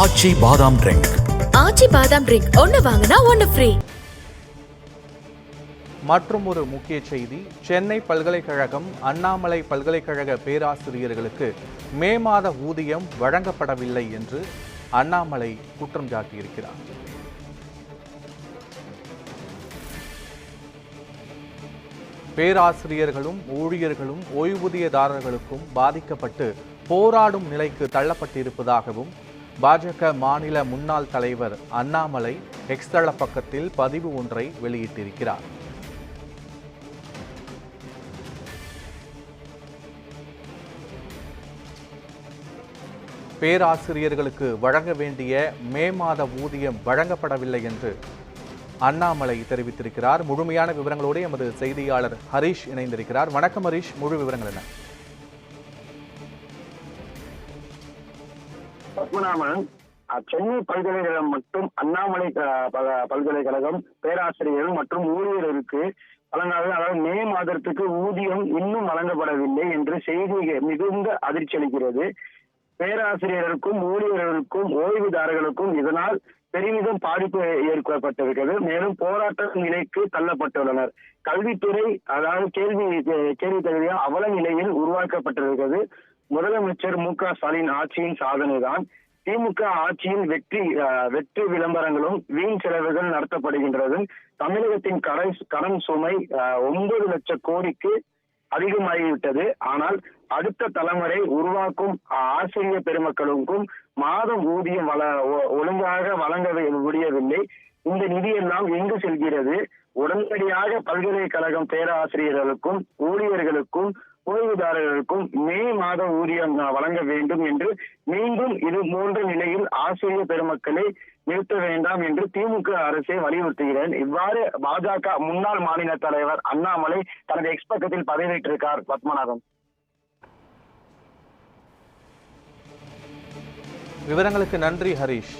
ஆச்சி பாதாம் ட்ரிங்க். ஆச்சி பாதாம் ட்ரிங்க் ஒன்னு வாங்கினா ஒன்னு ஃப்ரீ. மற்றும் ஒரு முக்கிய செய்தி, சென்னை பல்கலைக்கழகம் அண்ணாமலை பல்கலைக்கழக பேராசிரியர்களுக்கு மே மாத ஊதியம் வழங்கப்படவில்லை என்று அண்ணாமலை குற்றம் சாட்டியிருக்கிறார். பேராசிரியர்களும் ஊழியர்களும் ஓய்வூதியதாரர்களுக்கும் பாதிக்கப்பட்டு போராடும் நிலைக்கு தள்ளப்பட்டிருப்பதாகவும் பாஜக மாநில முன்னாள் தலைவர் அண்ணாமலை எக்ஸ் தள பக்கத்தில் பதிவு ஒன்றை வெளியிட்டிருக்கிறார். பேராசிரியர்களுக்கு வழங்க வேண்டிய மே மாத ஊதியம் வழங்கப்படவில்லை என்று அண்ணாமலை தெரிவித்திருக்கிறார். முழுமையான விவரங்களோடு எமது செய்தியாளர் ஹரீஷ் இணைந்திருக்கிறார். வணக்கம் ஹரீஷ், முழு விவரங்கள் என்ன? பத்மநாபன், சென்னை பல்கலைக்கழகம் மற்றும் அண்ணாமலை பல்கலைக்கழகம் பேராசிரியர்கள் மற்றும் ஊழியர்களுக்கு வழங்காத, அதாவது மே மாதத்துக்கு ஊதியம் இன்னும் வழங்கப்படவில்லை என்று செய்தி மிகுந்த அதிர்ச்சி அளிக்கிறது. பேராசிரியர்களுக்கும் ஊழியர்களுக்கும் ஓய்வுதாரர்களுக்கும் இதனால் பெருமிதம் பாதிப்பு ஏற்பட்டிருக்கிறது. மேலும் போராட்ட நிலைக்கு தள்ளப்பட்டுள்ளனர். கல்வித்துறை அதாவது கேள்வி தகுதியா அவல நிலையில் உருவாக்கப்பட்டிருக்கிறது. முதலமைச்சர் மு.க.ஸ்டாலின் ஆட்சியின் சாதனை தான். திமுக ஆட்சியில் வெற்றி விளம்பரங்களும் வீண் செலவுகள் நடத்தப்படுகின்றது. தமிழகத்தின் கடன் சுமை 9 லட்சம் கோடிக்கு அதிகமாகிவிட்டது. ஆனால் அடுத்த தலைமுறை உருவாக்கும் ஆசிரியர் பெருமக்களுக்கும் மாதம் ஊதியம் ஒழுங்காக வழங்க முடியவில்லை. இந்த நிதியெல்லாம் எங்கு செல்கிறது? உடனடியாக பல்கலைக்கழகம் பேராசிரியர்களுக்கும் ஊழியர்களுக்கும் ஓய்வுதாரர்களுக்கும் மே மாத ஊதியம் வழங்க வேண்டும் என்று மீண்டும் இது போன்ற நிலையில் ஆசிரியர் பெருமக்களை நிறுத்த வேண்டாம் என்று திமுக அரசை வலியுறுத்துகிறேன். இவ்வாறு பாஜக முன்னாள் மாநில தலைவர் அண்ணாமலை தனது எக்ஸ் பக்கத்தில் பதிவிட்டிருக்கார். பத்மநாபன், விவரங்களுக்கு நன்றி ஹரீஷ்.